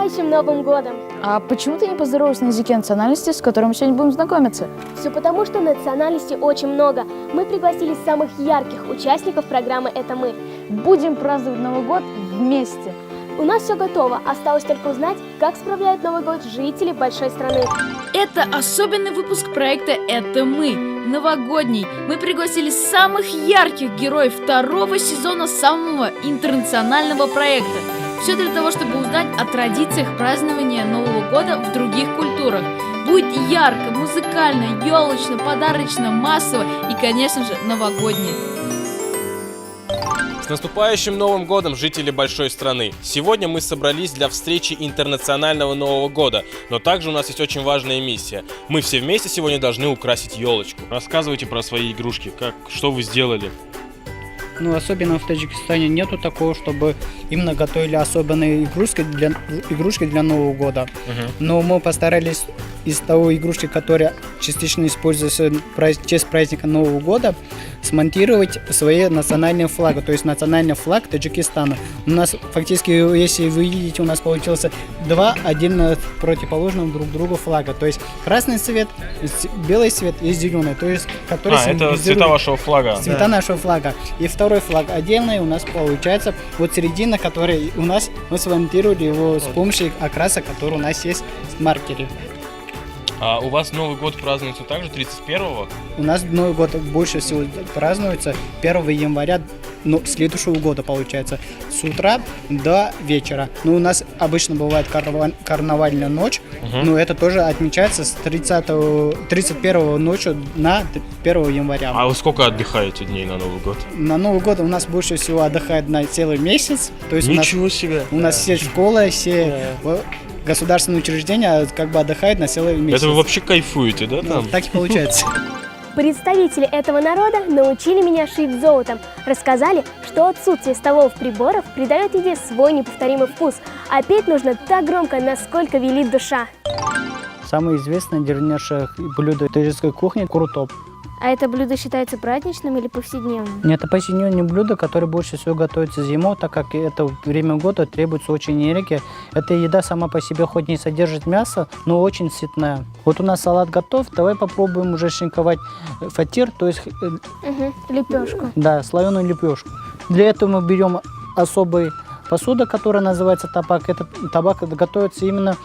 наступающим Новым годом! А почему ты не поздоровалась на языке национальности, с которым мы сегодня будем знакомиться? Все потому, что национальностей очень много. Мы пригласили самых ярких участников программы «Это мы». Будем праздновать Новый год вместе. У нас все готово, осталось только узнать, как справляют Новый год жители большой страны. Это особенный выпуск проекта «Это мы», новогодний. Мы пригласили самых ярких героев второго сезона самого интернационального проекта. Все для того, чтобы узнать о традициях празднования Нового года в других культурах. Будет ярко, музыкально, елочно, подарочно, массово и, конечно же, новогоднее. С наступающим Новым годом, жители большой страны! Сегодня мы собрались для встречи интернационального Нового года, но также у нас есть очень важная миссия. Мы все вместе сегодня должны украсить елочку. Рассказывайте про свои игрушки, что вы сделали. Ну, особенно в Таджикистане нету такого, чтобы именно готовили особенные игрушки для Нового года. Но мы постарались из того игрушки, которые частично используются в честь праздника Нового года, смонтировать свои национальные флаги, то есть национальный флаг Таджикистана. У нас фактически, если вы видите, у нас получился два отдельно противоположных друг другу флага. То есть красный цвет, белый цвет и зеленый, то есть который это цвета вашего флага. Цвета нашего флага. И второй флаг отдельный у нас получается вот середина, который у нас мы смонтировали его с помощью окраса, который у нас есть в маркере. А у вас Новый год празднуется также 31-го? У нас Новый год больше всего празднуется 1 января следующего года, получается, с утра до вечера. Ну, у нас обычно бывает карнавальная ночь, но это тоже отмечается с 31-го ночью на 1 января. А вы сколько отдыхаете дней на Новый год? На Новый год у нас больше всего отдыхает на целый месяц. То есть Ничего себе! У нас все школы, все государственные учреждения как бы отдыхают на целый месяц. Это вы вообще кайфуете, да, там? Так и получается. Представители этого народа научили меня шить золотом. Рассказали, что отсутствие столовых приборов придает еде свой неповторимый вкус. А петь нужно так громко, насколько велит душа. Самое известное древнейшее блюдо таджикской кухни – курутоп. А это блюдо считается праздничным или повседневным? Это повседневное блюдо, которое больше всего готовится зимой, так как это время года требуется очень энергия. Эта еда сама по себе хоть не содержит мясо, но очень сытная. Вот у нас салат готов, давай попробуем уже шинковать фатир, то есть лепешку. Да, слоеную лепешку. Для этого мы берем особую посуду, которая называется табак. Этот табак готовится именно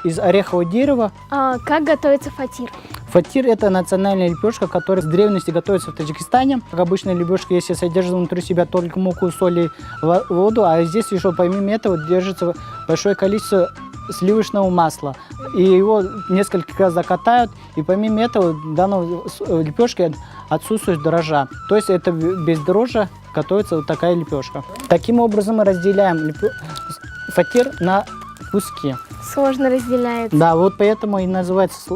из орехового дерева. А как готовится фатир? Фатир – это национальная лепешка, которая с древности готовится в Таджикистане. Как обычная лепешка, если содержит внутри себя только муку, соль и воду, а здесь еще помимо этого держится большое количество сливочного масла. И его несколько раз закатают, и помимо этого в данной лепешке отсутствует дрожжа. То есть это без дрожжа готовится вот такая лепешка. Таким образом мы разделяем фатир на куски. Сложно разделяется. Да, вот поэтому и называется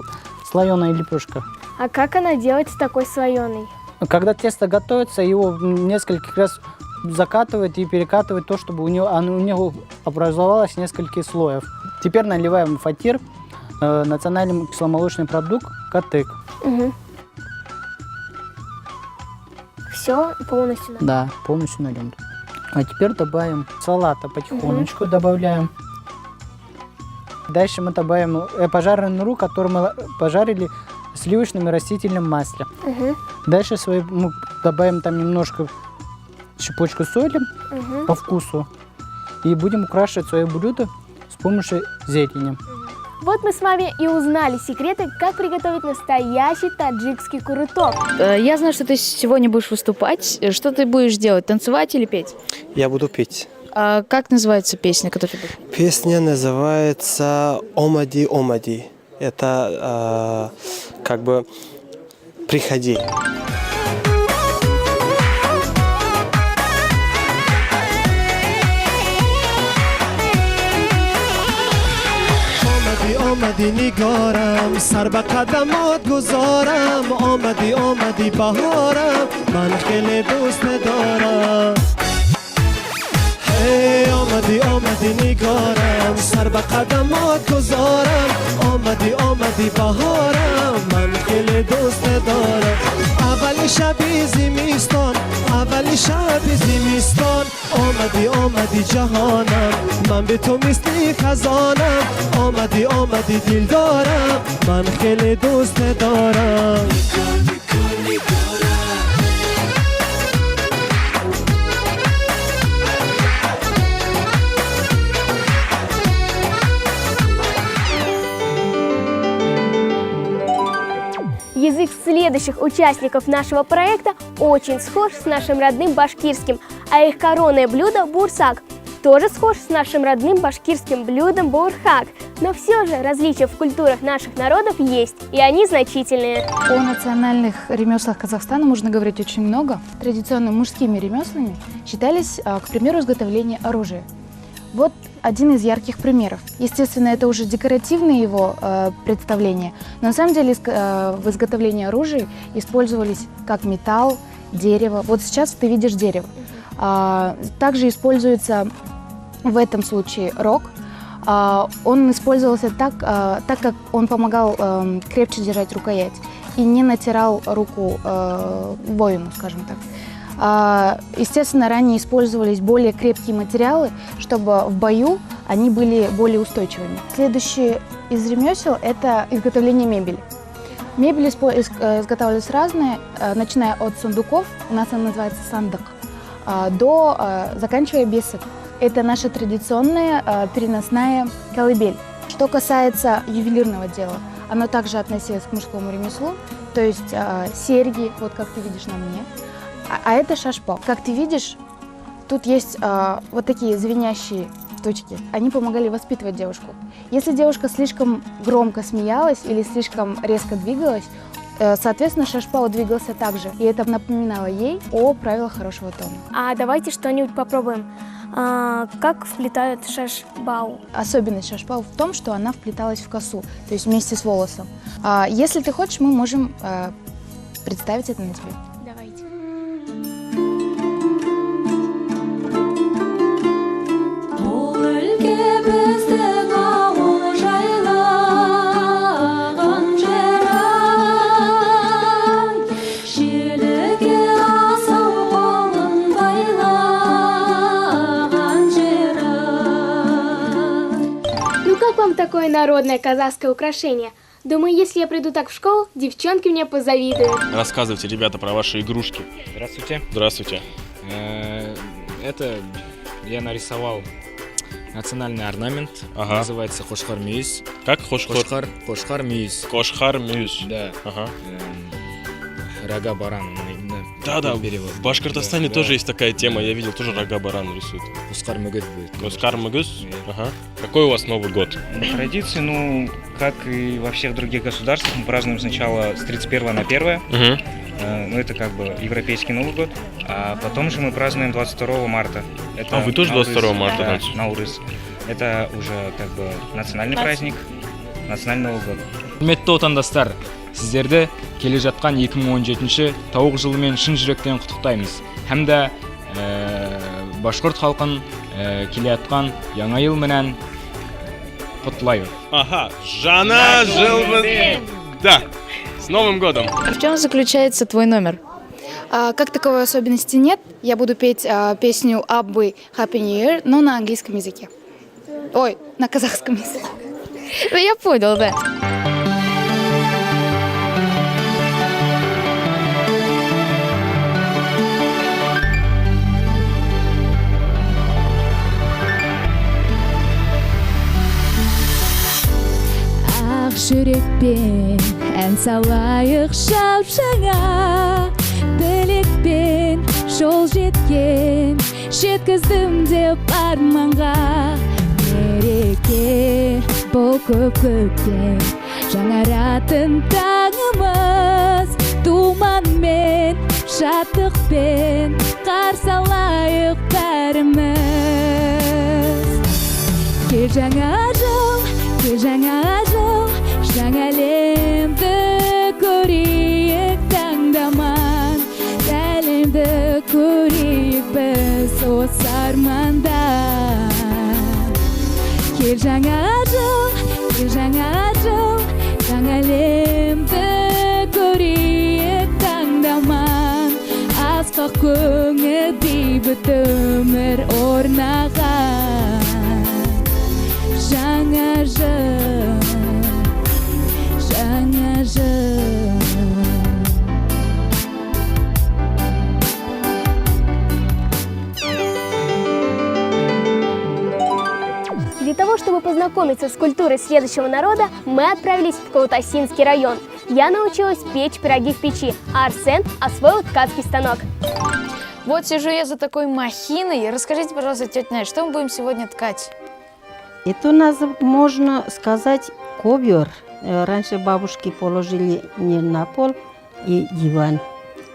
слоеная лепешка. А как она делается такой слоеной? Когда тесто готовится, его несколько раз закатывать и перекатывать то, чтобы у него образовалось несколько слоев. Теперь наливаем в фатир национальный кисломолочный продукт катык. Все полностью? Да, полностью нальем. А теперь добавим салата потихонечку добавляем. Дальше мы добавим пожарную нуру, которую мы пожарили в сливочном и растительном масле. Дальше мы добавим там немножко щепотку соли по вкусу. И будем украшивать свое блюдо с помощью зелени. Вот мы с вами и узнали секреты, как приготовить настоящий таджикский курутоп. Я знаю, что ты сегодня будешь выступать. Что ты будешь делать? Танцевать или петь? Я буду петь. А как называется песня, которую ты будешь? Песня называется «Омади, Омади». Это как бы «Приходи». آمدی نگارم سر به قدمات گذارم آمدی بهارم من خیلی دوست دارم هی آمدی نگارم سر به قدمات گذارم آمدی بهارم من خیلی دوست دارم اول شبی زمستان اول شب زمستان آمدی آمدی جهانم من به تو مثل خزانم آمدی آمدی دل دارم من خیلی دوست دارم Язык следующих участников нашего проекта очень схож с нашим родным башкирским, а их коронное блюдо – бурсак тоже схож с нашим родным башкирским блюдом бурхак. Но все же различия в культурах наших народов есть, и они значительные. О национальных ремеслах Казахстана можно говорить очень много. Традиционными мужскими ремеслами считались, к примеру, изготовление оружия. Вот один из ярких примеров. Естественно, это уже декоративные его представления, но на самом деле в изготовлении оружия использовались как металл, дерево. Вот сейчас ты видишь дерево. Также используется в этом случае рог. Он использовался так как он помогал крепче держать рукоять и не натирал руку воину, скажем так. Естественно, ранее использовались более крепкие материалы, чтобы в бою они были более устойчивыми. Следующее из ремесел – это изготовление мебели. Мебель изготавливалась разные, начиная от сундуков, у нас она называется сандак, заканчивая бесок. Это наша традиционная переносная колыбель. Что касается ювелирного дела, оно также относилось к мужскому ремеслу, то есть серьги, вот как ты видишь на мне. А это шашпа. Как ты видишь, тут есть вот такие звенящие точки. Они помогали воспитывать девушку. Если девушка слишком громко смеялась или слишком резко двигалась, соответственно, шашпау двигался так же. И это напоминало ей о правилах хорошего тона. А давайте что-нибудь попробуем. Как вплетают шашбау? Особенность шашпау в том, что она вплеталась в косу, то есть вместе с волосом. Если ты хочешь, мы можем представить это на тебе. Давайте. Ну как вам такое народное казахское украшение? Думаю, если я приду так в школу, девчонки мне позавидуют. Рассказывайте, ребята, про ваши игрушки. Здравствуйте. Здравствуйте. Это я нарисовал национальный орнамент. Ага. Называется Хошхар Мүйіз. Как? Хошхар? Хошхар Мүйіз. Кошхар Мюс. Да. Ага. Рога барана. Да, в Башкортостане тоже есть такая тема. Я видел, тоже рога барана рисуют. Хускар Мөгіз будет. Кошхар Мюс? Ага. Какой у вас Новый год? Традиции, как и во всех других государствах, мы празднуем сначала с 31 на 1. Это как бы европейский Новый год. А потом же мы празднуем 22 марта. Это вы тоже 22 марта? Да, Наурыз. Это уже как бы национальный праздник, национальный Новый год. Құрметті отандастар, сіздерді келе жатқан 2017 тауық жылымен шын жүректен құттықтаймыз. Хәмді башқұрт халқын келе жатқан яңа ел менен құттықтаймыз. Ага, Жана Жылбы. Да, с Новым годом. В чем заключается твой номер? Как таковой особенности нет. Я буду петь песню Аббы Happy New Year, но на английском языке. Ой, на казахском языке. Да я понял, да. Ақ жүрекпен ән салайық шапшаңа, тілекпен жол жеткен, жеткіздім деп арманға. Мереке бұл көктем, жаңаратын таңымыз, думанмен, шаттықпен қарсы алайық бәріміз. Кел жаңа жыл, жаңа әлемді көрейік таңдаман, әлемді көрейік біз осы арманда. Кел жаңа жыл, жаңа әлемді көрейік таңдаман, асқақ көңіл жаңа жыл. Для того, чтобы познакомиться с культурой следующего народа, мы отправились в Каутасинский район. Я научилась печь пироги в печи, а Арсен освоил ткацкий станок. Вот сижу я за такой махиной. Расскажите, пожалуйста, тетя Надя, что мы будем сегодня ткать? Это можно сказать ковер. Раньше бабушки положили не на пол и диван,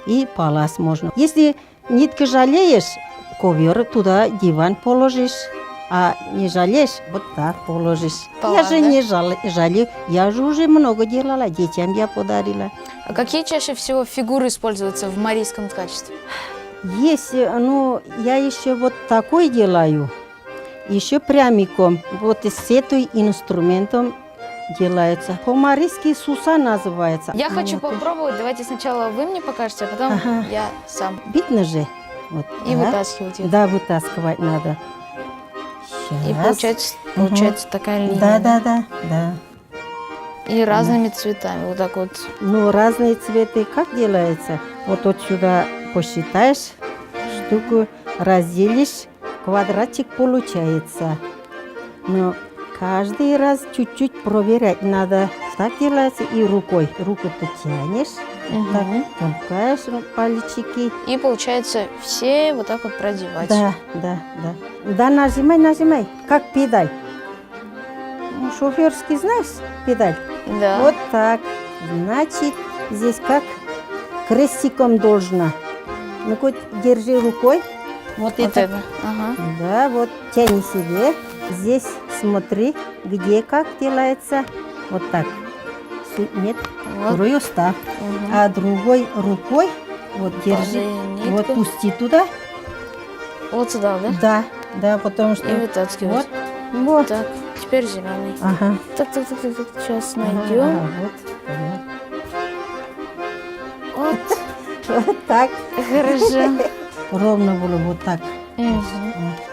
и палас можно. Если нитки жалеешь, ковер туда диван положишь, а не жалеешь, вот так положишь. Палас, я же да? не жалею, я же уже много делала, детям я подарила. А какие чаще всего фигуры используются в марийском ткачестве? Есть, я еще вот такой делаю, еще прямиком, вот с этим инструментом делается. По-марийски суса называется. Я хочу Вот. попробовать. Давайте сначала вы мне покажете, а потом Ага. я сам. Видно же? Вот, И да? вытаскивать ее. Да, вытаскивать надо. И Щас. получается такая линия. Да. И разными цветами. Вот так вот. Ну, разные цветы как делается? Вот отсюда посчитаешь, штуку разделишь, квадратик получается. Но каждый раз чуть-чуть проверять надо. Так делается и рукой. Руку ты тянешь, так толкаешь пальчики. И получается все вот так вот продевать. Да. Да, нажимай, как педаль. Ну, шоферский знаешь педаль? Да. Вот так. Значит, здесь как крестиком должна. Ну, хоть держи рукой. Вот Вот это. Ага. Да, вот тяни себе. Здесь смотри, где как делается. Вот так. Нет, Вот. второй ставь. А другой рукой вот держи. Положи Вот нитку. пусти туда. Вот сюда, да? Да, потому что... И вытаскивать. Вот. Так, теперь зеленый. Ага. Так, сейчас Ага, найдем. ага, вот. Вот. Вот так. Хорошо. Ровно было вот так.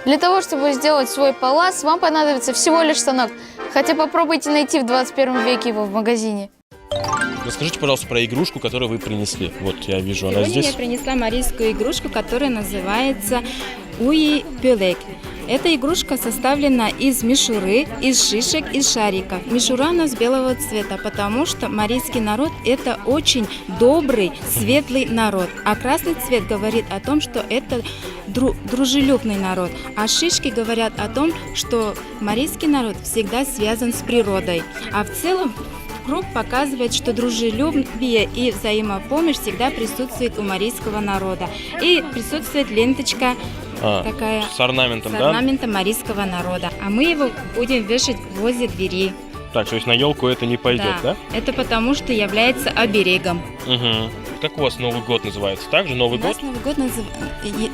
Для того, чтобы сделать свой палас, вам понадобится всего лишь станок. Хотя попробуйте найти в 21 веке его в магазине. Расскажите, пожалуйста, про игрушку, которую вы принесли. Вот я вижу, она Сегодня здесь. я принесла марийскую игрушку, которая называется уи-пюлек. Эта игрушка составлена из мишуры, из шишек, из шариков. Мишура у нас белого цвета, потому что марийский народ – это очень добрый, светлый народ. А красный цвет говорит о том, что это дружелюбный народ. А шишки говорят о том, что марийский народ всегда связан с природой. А в целом круг показывает, что дружелюбие и взаимопомощь всегда присутствует у марийского народа. И присутствует ленточка такая С орнаментом, с да? орнаментом марийского народа. А мы его будем вешать возле двери. Так, то есть на елку это не пойдет, да? Это потому, что является оберегом. Угу. Как у вас Новый год называется? Также Новый У год? нас Новый год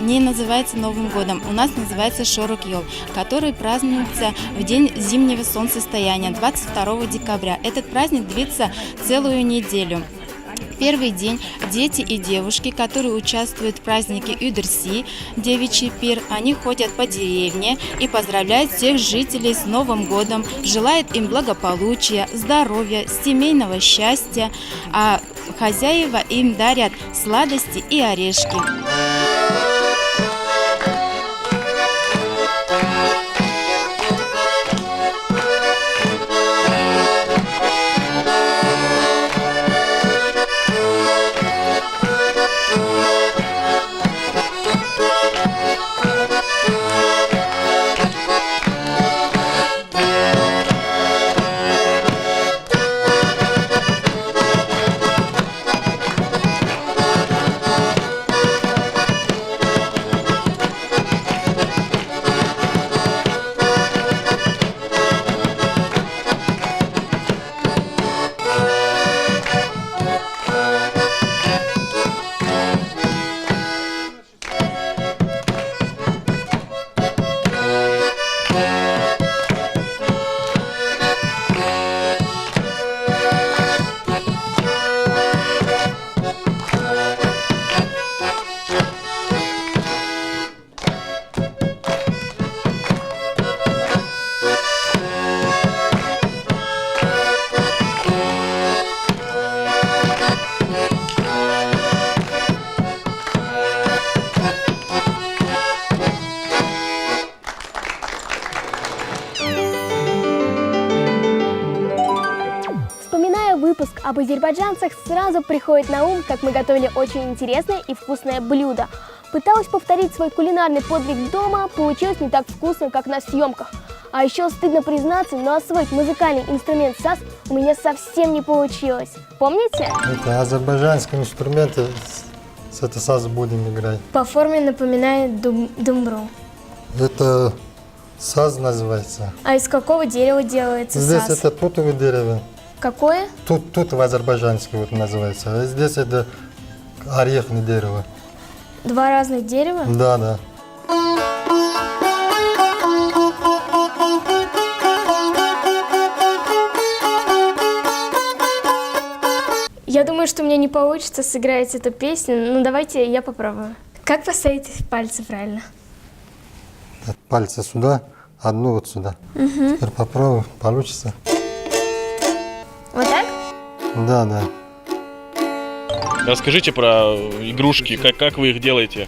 не называется Новым годом, у нас называется Шорок-Йол, который празднуется в день зимнего солнцестояния, 22 декабря. Этот праздник длится целую неделю. Первый день дети и девушки, которые участвуют в празднике Юдерси, девичий пир, они ходят по деревне и поздравляют всех жителей с Новым годом, желают им благополучия, здоровья, семейного счастья, а хозяева им дарят сладости и орешки. об азербайджанцах сразу приходит на ум, как мы готовили очень интересное и вкусное блюдо. Пыталась повторить свой кулинарный подвиг дома, получилось не так вкусно, как на съемках. А еще стыдно признаться, но освоить музыкальный инструмент саз у меня совсем не получилось. Помните? Это азербайджанские инструменты, с этого саз будем играть. По форме напоминает думбру. Это саз называется. А из какого дерева делается Здесь саз? это тутовое дерево. Какое? Тут в азербайджанский вот называется. А здесь это орехное дерево. Два разных дерева? Да, да. Я думаю, что у меня не получится сыграть эту песню, но давайте я попробую. Как поставить пальцы правильно? Пальцы сюда, одну вот сюда. Теперь попробуй, получится. Вот так? Да, да. Расскажите про игрушки, как вы их делаете?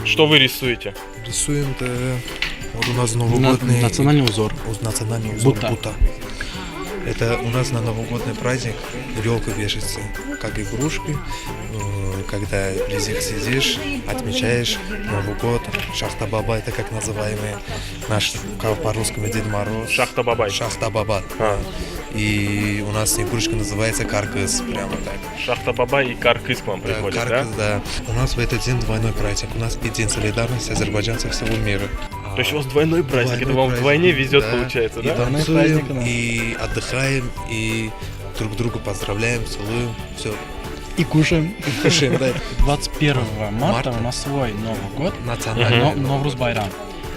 Что вы рисуете? Рисуем вот у нас новогодний Национальный узор. Национальный узор Бута. Бута. Это у нас на новогодний праздник елка вешается, как игрушки. Когда близ них сидишь, отмечаешь Новый год. Шахта-баба, это как называемый наш по-русски Дед Мороз. Шахта-бабай. Шахта-баба. И у нас игрушка называется каркас, прямо так. Шахта-бабай и каркыс к вам приходят, каркас, да? У нас в этот день двойной праздник. У нас и День солидарности азербайджанцев всего мира. То есть у вас двойной праздник, это вам вдвойне везет, да. получается, И да? танцуем, и отдыхаем, и друг друга поздравляем, целуем, все. И кушаем. Кушаем, да. 21 марта у нас свой Новый год. Национальный. Новруз Байрам.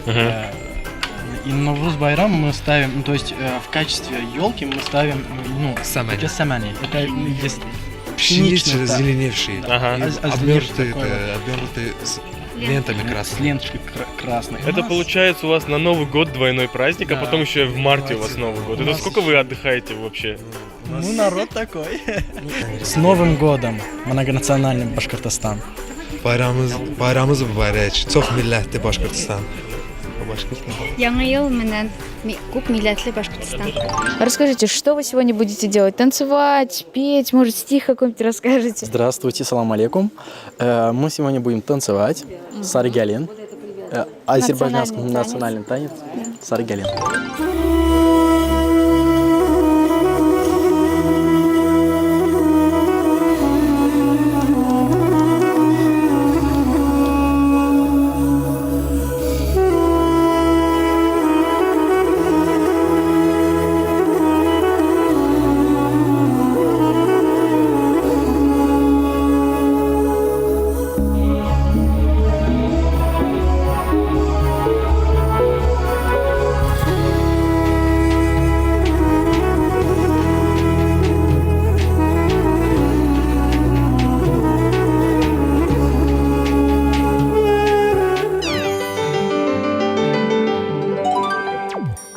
И на Новруз Байрам мы ставим, то есть в качестве елки мы ставим, Самани. это самани. Это есть Пшеничные, да. зеленевшие. Обернутые Обернутые с лентами с красными. ленточкой красной. Это получается у вас на Новый год двойной праздник, а потом еще и в марте у вас Новый год. Это сколько вы отдыхаете вообще? Ну, народ такой. С Новым годом, многонациональный Башкортостан. Bayramımız mübarək. Çox millətli Башкортостан. Яңа ел менән күп милләтле Башкортостан. Расскажите, что вы сегодня будете делать? Танцевать, петь, может, стих какой-нибудь расскажете? Здравствуйте, салам алейкум. Мы сегодня будем танцевать Саргалин, азербайджанский национальный танец Саргалин.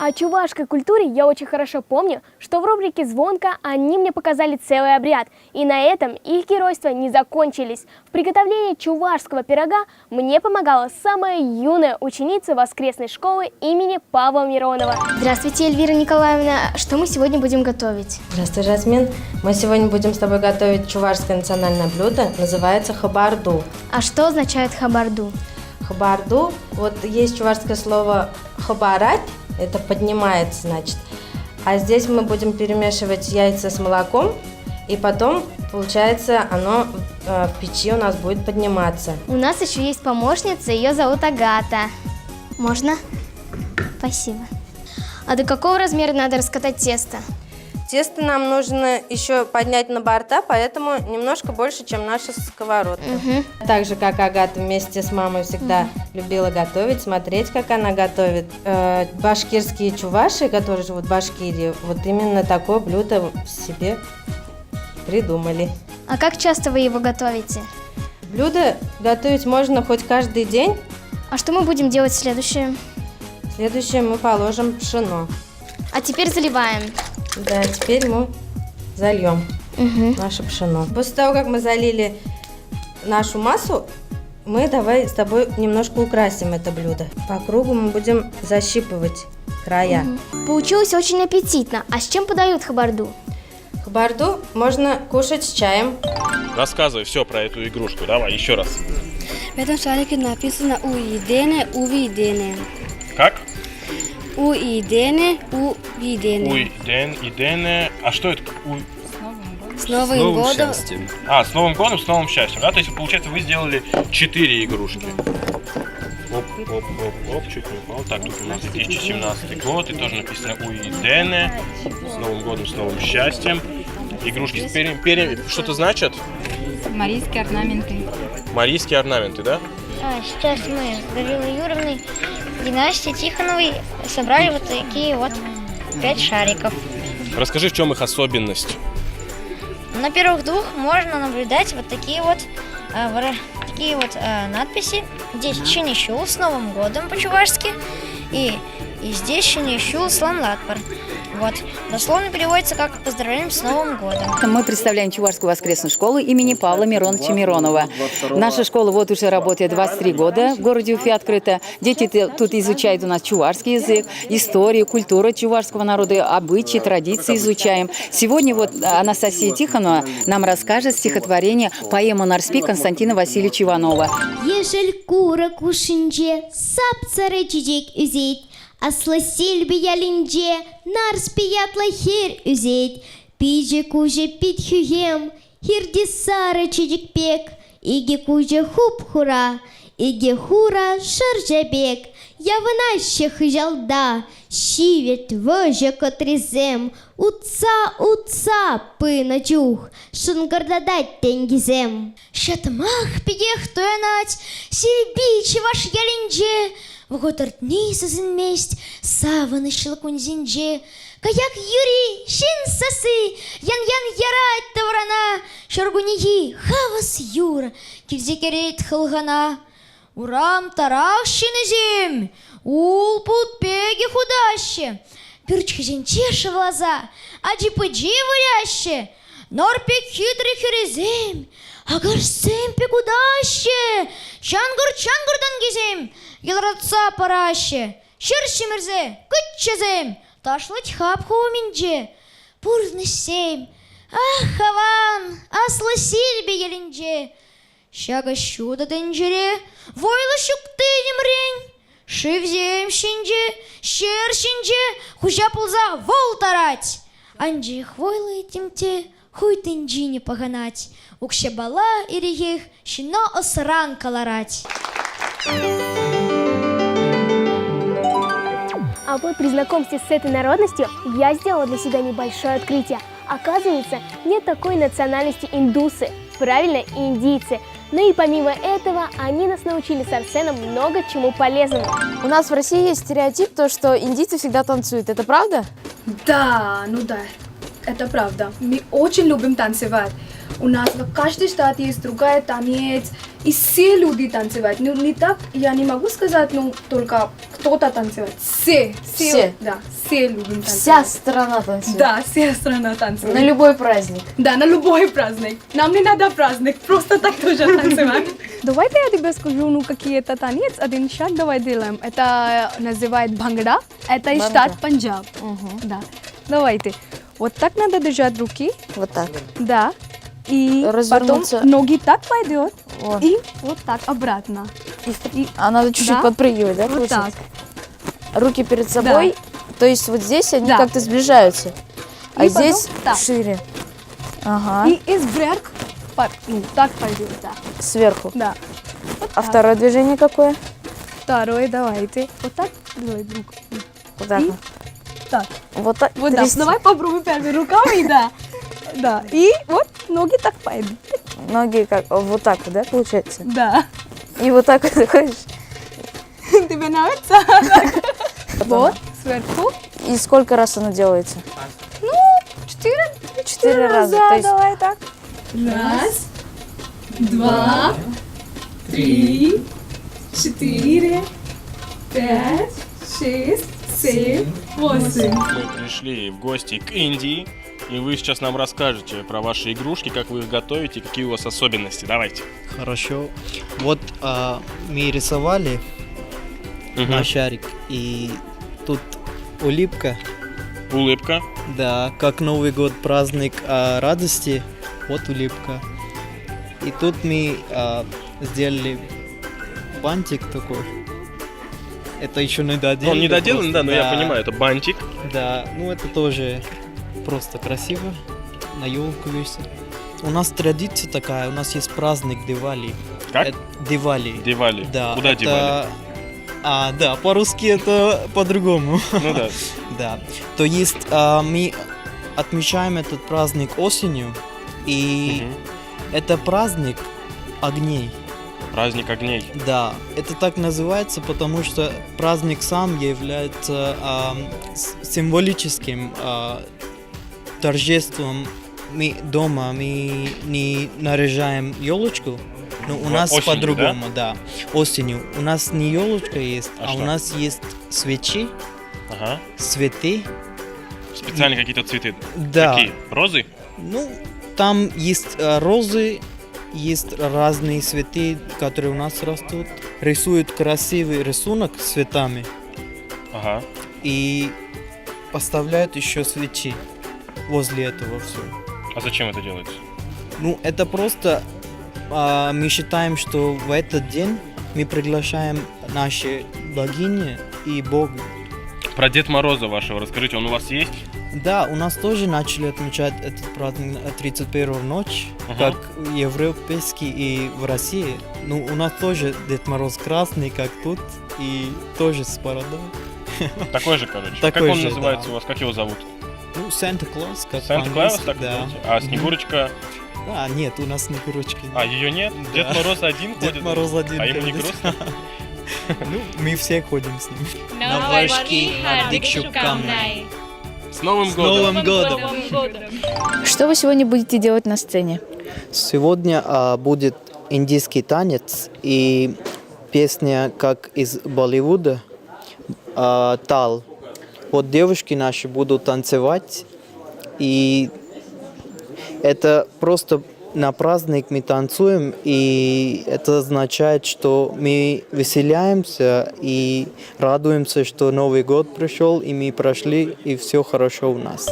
О чувашской культуре я очень хорошо помню, что в рубрике «Звонка» они мне показали целый обряд, и на этом их геройства не закончились. В приготовлении чувашского пирога мне помогала самая юная ученица воскресной школы имени Павла Миронова. Здравствуйте, Эльвира Николаевна. Что мы сегодня будем готовить? Здравствуй, Жасмин. Мы сегодня будем с тобой готовить чувашское национальное блюдо, называется хабарду. А что означает хабарду? Хабарду, вот есть чувашское слово хабарать, это поднимается, значит. А здесь мы будем перемешивать яйца с молоком, и потом, получается, оно в печи у нас будет подниматься. У нас еще есть помощница, ее зовут Агата. Можно? Спасибо. А до какого размера надо раскатать тесто? Тесто нам нужно еще поднять на борта, поэтому немножко больше, чем наша сковородка. Так же, как Агата вместе с мамой всегда любила готовить, смотреть, как она готовит. Башкирские чуваши, которые живут в Башкирии, вот именно такое блюдо себе придумали. А как часто вы его готовите? Блюдо готовить можно хоть каждый день. А что мы будем делать следующее? Следующее мы положим пшено. А теперь заливаем. Да, теперь мы зальем наше пшено. После того, как мы залили нашу массу, мы давай с тобой немножко украсим это блюдо. По кругу мы будем защипывать края. Получилось очень аппетитно. А с чем подают хабарду? Кабарду можно кушать с чаем. Рассказывай все про эту игрушку. Давай, еще раз. В этом шарике написано «Уидене, увидене». Как? Уидене, увидене. Уиден, идене. А что это? С Новым годом. С Новым годом, с новым счастьем. Да? То есть, получается, вы сделали 4 игрушки. Оп, чуть не упал. Так, тут у нас 2017 год, и тоже написано Уидене. С Новым годом, с новым счастьем. Игрушки с перьями. Что-то значит? Марийские орнаменты. Марийские орнаменты, да? Сейчас мы с Галиной Юрьевной и Настей Тихоновой собрали вот такие вот 5 шариков. Расскажи, в чем их особенность? На первых двух можно наблюдать вот такие вот надписи. Здесь «Чинищул» с Новым годом по-чувашски. И здесь «Чинищул» слан латпар. Вот. Дословно переводится как «Поздравляем с Новым годом». Мы представляем Чувашскую воскресную школу имени Павла Мироновича Миронова. Наша школа вот уже работает 23 года, в городе Уфе открыта. Дети тут изучают у нас чувашский язык, историю, культуру чувашского народа, обычаи, традиции изучаем. Сегодня вот Анастасия Тихонова нам расскажет стихотворение «Поэма Нарспи» Константина Васильевича Иванова. Ежель кура кушинче, сап царечичек үзет, Асла сельбия линже, нарспиятла хер үзет, Пиже куже пит хюем, хирди сары чичик пек, Иге куже хуп хура, иге хура шаржабек. Я внаще хыжалда, щивет вожа котризем, Утца пына чух, шунгардадать тенгизем. Шатмах пидех туянать, сельбичи ваш ялинже, в готардни сазинместь, саваны шлакун зинже, Каяк юри, шин сасы, ян ярать таврана, Шаргунии хавас юра, кивзекерет хылгана. Урам тарах шинезем, улпут пеги худаще, Пyrчхи зенчеше глаза, аджипыджи выряще, Норпек хитрый хирезем, агар сэмпе кудаще, Чангур дангизем, Елратца параще, Ширши мерзе, кытчезем, Ташлыть хапху минже, Пурны сем, ах, хаван, асла сильбе елинже, Щага щуда денджере, войла щукты немрень, Шивзем шинже, щер шинже, Хужа пулза вол тарать, Анджи хвойла этимте, хуй тенджи не поганать, Укще бала иригих, щино осран каларать. А вот при знакомстве с этой народностью я сделала для себя небольшое открытие. Оказывается, нет такой национальности индусы, правильно, индийцы. Ну и помимо этого, они нас научили с Арсеном много чему полезному. У нас в России есть стереотип, то, что индийцы всегда танцуют. Это правда? Да, это правда. Мы очень любим танцевать. У нас в каждой штате есть другая танец, и все люди танцевать. Ну, не так, я не могу сказать, только кто-то танцевать. Все. Да, все любим танцевать. Вся страна танцует? Да, вся страна танцует. На любой праздник? Да, на любой праздник. Нам не надо праздник, просто так тоже танцевать. Давайте я тебе скажу, какие это танец. Один шаг давай делаем. Это называют бхангра. Это из штат Панджаб. Да. Давайте. Вот так надо держать руки. Вот так? Да. И развернуться. Потом ноги так пойдет. И вот так обратно. А надо чуть-чуть подпрыгивать, да? Вот так. Руки перед собой. Да. То есть вот здесь они как-то сближаются. А и здесь шире. Ага. И вверх так пойдет, да. Сверху? Да. Вот а второе движение какое? Второе, давайте. Вот так делай руку. Вот так. И так. Вот так. Вот да. Давай попробуй первыми руками, да. Да. И вот ноги так пойдут. Ноги как вот так, да, получается? Да. И вот так вот ходишь. Тебе нравится? Вот, сверху. И сколько раз оно делается? Ну, 4 раза. То есть... Давай так. 1, 2, 3, 4, 5, 6, 7, 8. Мы пришли в гости к Индии, и вы сейчас нам расскажете про ваши игрушки, как вы их готовите, какие у вас особенности. Давайте. Хорошо. Вот мы рисовали на шарик, и тут улыбка Улыбка. Да, как Новый год, праздник радости, вот улыбка. И тут мы сделали бантик такой. Это еще не доделано. Он не доделан, просто, да, но я понимаю, это бантик. Да, ну это тоже просто красиво. На елку весит. У нас традиция такая, у нас есть праздник Дивали. Как? Дивали. Дивали. Да. Куда это... Дивали? Да, по-русски это по-другому. Ну да. Да. То есть мы отмечаем этот праздник осенью, и это праздник огней. Праздник огней. Да, это так называется, потому что праздник сам является символическим торжеством. Мы дома не наряжаем елочку, но у нас осенью, по-другому, да? Осенью. У нас не елочка есть, а что? у нас есть свечи, Ага. цветы. Специальные какие-то цветы. Да. Какие? Розы? Ну, там есть розы, есть разные цветы, которые у нас растут. Рисуют красивый рисунок с цветами. Ага. И поставляют еще свечи возле этого все. А зачем это делается? Ну, это просто мы считаем, что в этот день мы приглашаем наши богини и Бога. Про Дед Мороза вашего расскажите, он у вас есть? Да, у нас тоже начали отмечать этот праздник 31-ю ночь, как европейский и в России. Ну, у нас тоже Дед Мороз красный, как тут, и тоже с бородой. Такой же, короче. Такой как он же, называется да. у вас? Как его зовут? Ну, Санта-Клаус, как Санта-Клаус, по-английски, так да. называете? А Снегурочка? Нет, у нас Снегурочки. А ее нет? Да. Дед Мороз один ходит? Дед Мороз один А ему не ходит. грустно? Ну, мы все ходим с ним. Навашки, Хардик Шукамнай. С Новым С годом! Новым годом! Что вы сегодня будете делать на сцене? Сегодня будет индийский танец и песня, как из Болливуда, Тал. Вот девушки наши будут танцевать, и это просто на праздник мы танцуем, и это означает, что мы веселяемся и радуемся, что Новый год пришел, и мы прошли, и все хорошо у нас.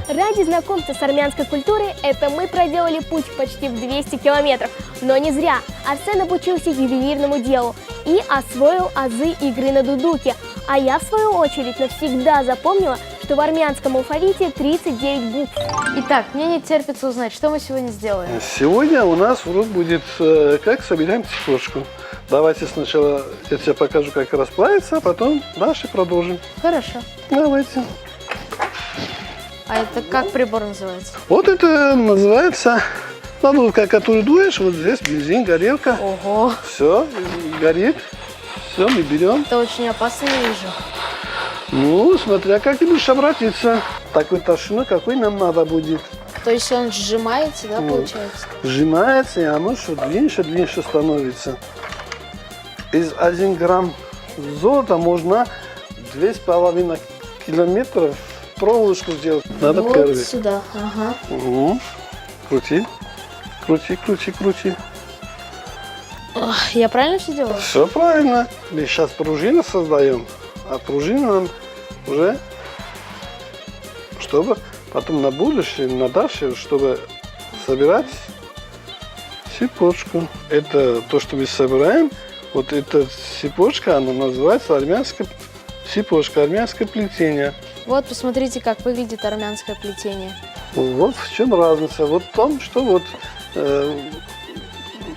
Ради знакомства с армянской культурой это мы проделали путь почти в 200 километров. Но не зря. Арсен обучился ювелирному делу и освоил азы игры на дудуке. А я, в свою очередь, навсегда запомнила, что в армянском алфавите 39 букв. Итак, мне не терпится узнать, что мы сегодня сделаем. Сегодня у нас урок будет, как собираем цепочку. Давайте сначала я тебе покажу, как расплавиться, а потом дальше продолжим. Хорошо. Давайте. А это как прибор называется? Вот это называется лодовка, которую дуешь. Вот здесь бензин, горелка. Ого. Все, горит. Все, мы берем. Это очень опасно, не вижу. Ну, смотря как ты будешь обратиться. Такой толщины, какой нам надо будет. То есть он сжимается, да, получается? Сжимается, и оно что длиннее становится. Из 1 грамм золота можно 2,5 километров проволочку сделать. Надо вот первый. Сюда, ага. Угу. Крути, крути, крути, крути. Ох, я правильно все делаю? Все правильно. Мы сейчас пружину создаем, а пружина нам уже, чтобы потом на будущее, на дальше, чтобы собирать цепочку. Это то, что мы собираем. Вот эта цепочка, она называется армянская цепочка, армянское плетение. Вот, посмотрите, как выглядит армянское плетение. Вот в чем разница. Вот в том, что вот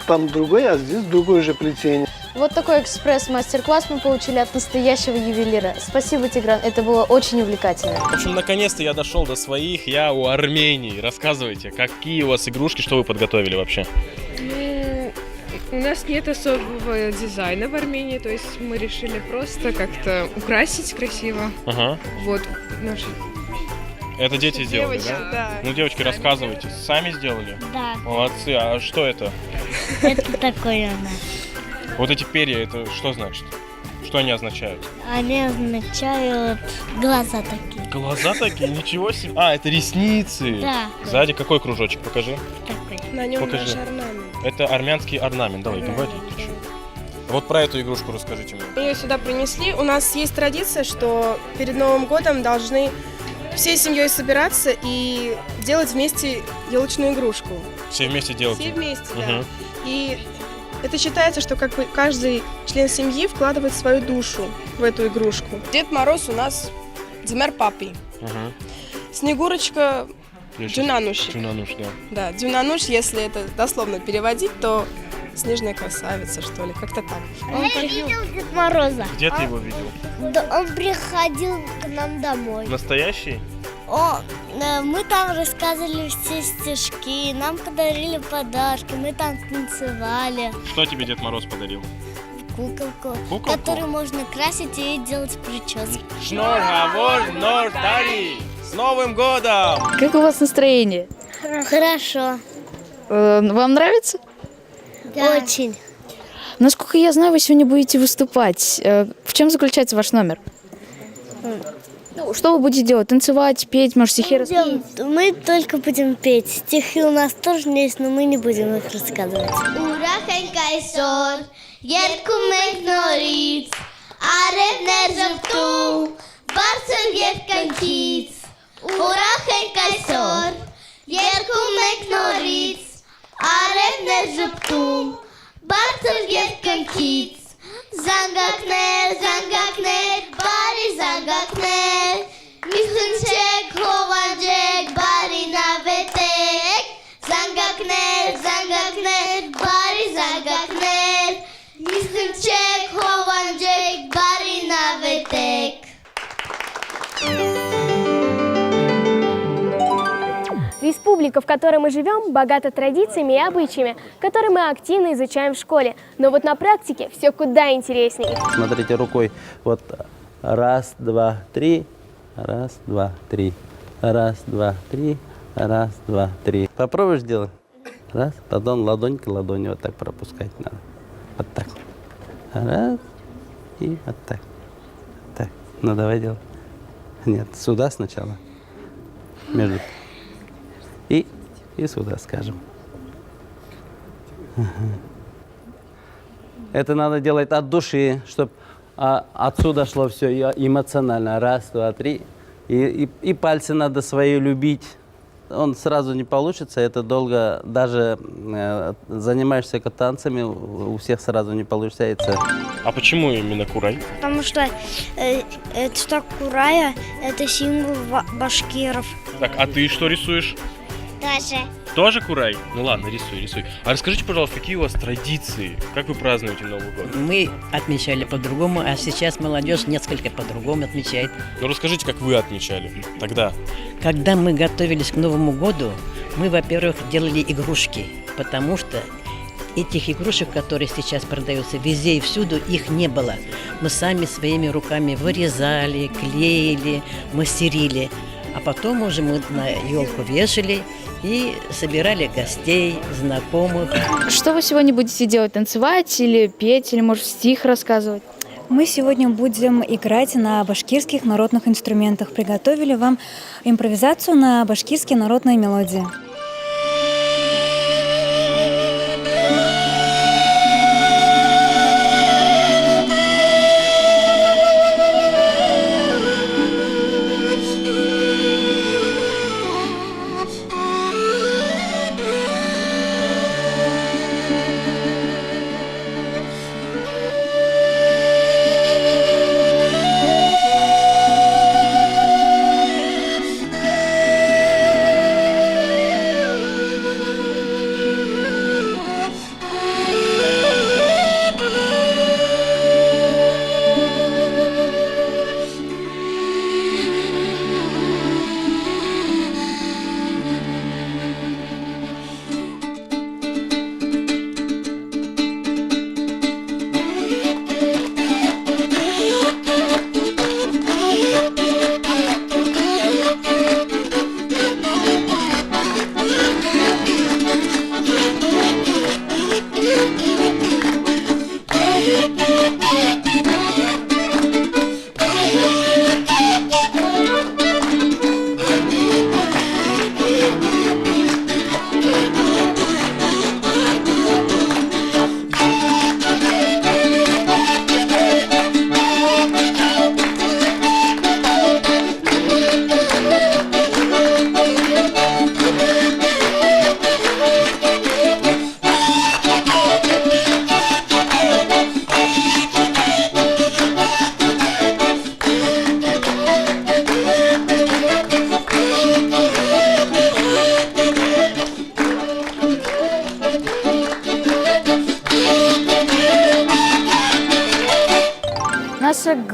там другой, а здесь другое же плетение. Вот такой экспресс-мастер-класс мы получили от настоящего ювелира. Спасибо, Тигран, это было очень увлекательно. В общем, наконец-то я дошел до своих, я у Армении. Рассказывайте, какие у вас игрушки, что вы подготовили вообще? У нас нет особого дизайна в Армении, то есть мы решили просто как-то украсить красиво. Ага. Вот наши. Это дети сделали, да? Да. Ну, девочки, рассказывайте. Сами сделали? Да. Молодцы. А что это? Это такое у нас. Вот эти перья, это что значит? Что они означают? Они означают глаза такие. Глаза такие? Ничего себе. А, это ресницы. Да. Сзади какой кружочек? Покажи. Такой. На нем Покажи. наш орнамент. Это армянский орнамент. Давай, говори. Ты чё? Вот про эту игрушку расскажите мне. Мы ее сюда принесли. У нас есть традиция, что перед Новым годом должны всей семьей собираться и делать вместе елочную игрушку. Все вместе делать? Все вместе, да. Мгм. И это считается, что как бы каждый член семьи вкладывает свою душу в эту игрушку. Дед Мороз у нас Дзимер Папи. Мгм. Снегурочка Я щас- Дюнанушик. Дюнануш, да. Да, Дюнануш, если это дословно переводить, то снежная красавица, что ли, как-то так. Я видел Дед Мороза. Где ты его видел? Да, он приходил к нам домой. Настоящий? Мы там рассказывали все стишки, нам подарили подарки, мы там танцевали. Что тебе Дед Мороз подарил? Куколку, Куколку? которую можно красить и делать прически. Шнор, гавор, нор, тари! С Новым годом! Как у вас настроение? Хорошо. Вам нравится? Очень. Насколько я знаю, вы сегодня будете выступать. В чем заключается ваш номер? Ну, что вы будете делать? Танцевать, петь, может, стихи рассказать? Мы только будем петь. Стихи у нас тоже есть, но мы не будем их рассказывать. Ուրախ ենք այսօր, երգում ենք նորից, արևն է ժպտում, բարձր երկնքից։ Ուրախ ենք այսօր, երգում ենք նորից, արևն է ժպտում, բարձր երկնքից։ Զանգակներ, զանգակներ, բարի զանգակներ, մի խնդրեք, հովանջեք, բարի նավետեք, զանգակներ, զանգակներ, բարի զանգակներ, մի խնդրեք, հովանջեք, բարի նավետեք։ Республика, в которой мы живем, богата традициями и обычаями, которые мы активно изучаем в школе. Но вот на практике все куда интереснее. Смотрите рукой. Вот раз, два, три. Раз, два, три. Раз, два, три. Раз, два, три. Попробуешь делать? Раз. Потом ладонь к ладони вот так пропускать надо. Вот так. Раз. И вот так. Так. Ну давай делай. Нет, сюда сначала. Между. И сюда, скажем. Это надо делать от души, чтобы отсюда шло все эмоционально. Раз, два, три. И пальцы надо свои любить. Он сразу не получится, это долго, даже занимаешься танцами, у всех сразу не получается. А почему именно курай? Потому что это курая, это символ башкиров. Так, а ты что рисуешь? Тоже. Тоже курай? Ну ладно, рисуй. А расскажите, пожалуйста, какие у вас традиции? Как вы празднуете Новый год? Мы отмечали по-другому, а сейчас молодежь несколько по-другому отмечает. Ну расскажите, как вы отмечали тогда. Когда мы готовились к Новому году, мы, во-первых, делали игрушки, потому что этих игрушек, которые сейчас продаются везде и всюду, их не было. Мы сами своими руками вырезали, клеили, мастерили. А потом уже мы на елку вешали и собирали гостей, знакомых. Что вы сегодня будете делать? Танцевать или петь, или, может, стих рассказывать? Мы сегодня будем играть на башкирских народных инструментах. Приготовили вам импровизацию на башкирские народные мелодии.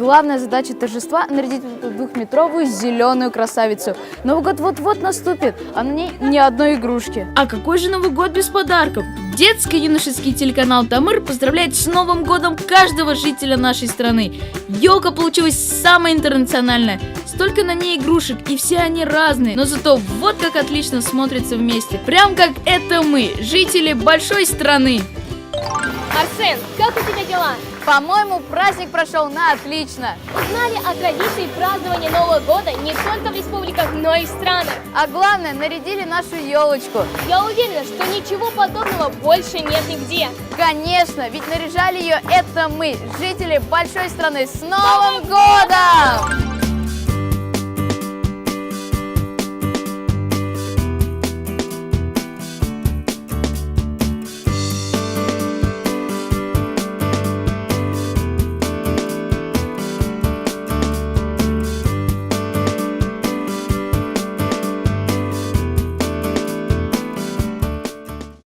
Главная задача торжества – нарядить эту двухметровую зеленую красавицу. Новый год вот-вот наступит, а на ней ни одной игрушки. А какой же Новый год без подарков? Детско-юношеский телеканал Тамыр поздравляет с Новым годом каждого жителя нашей страны. Елка получилась самая интернациональная. Столько на ней игрушек, и все они разные. Но зато вот как отлично смотрятся вместе. Прям как это мы, жители большой страны. Арсен, как у тебя дела? По-моему, праздник прошел на отлично. Узнали о традиции празднования Нового года не только в республиках, но и в странах. А главное, нарядили нашу елочку. Я уверена, что ничего подобного больше нет нигде. Конечно, ведь наряжали ее это мы, жители большой страны. С Новым годом!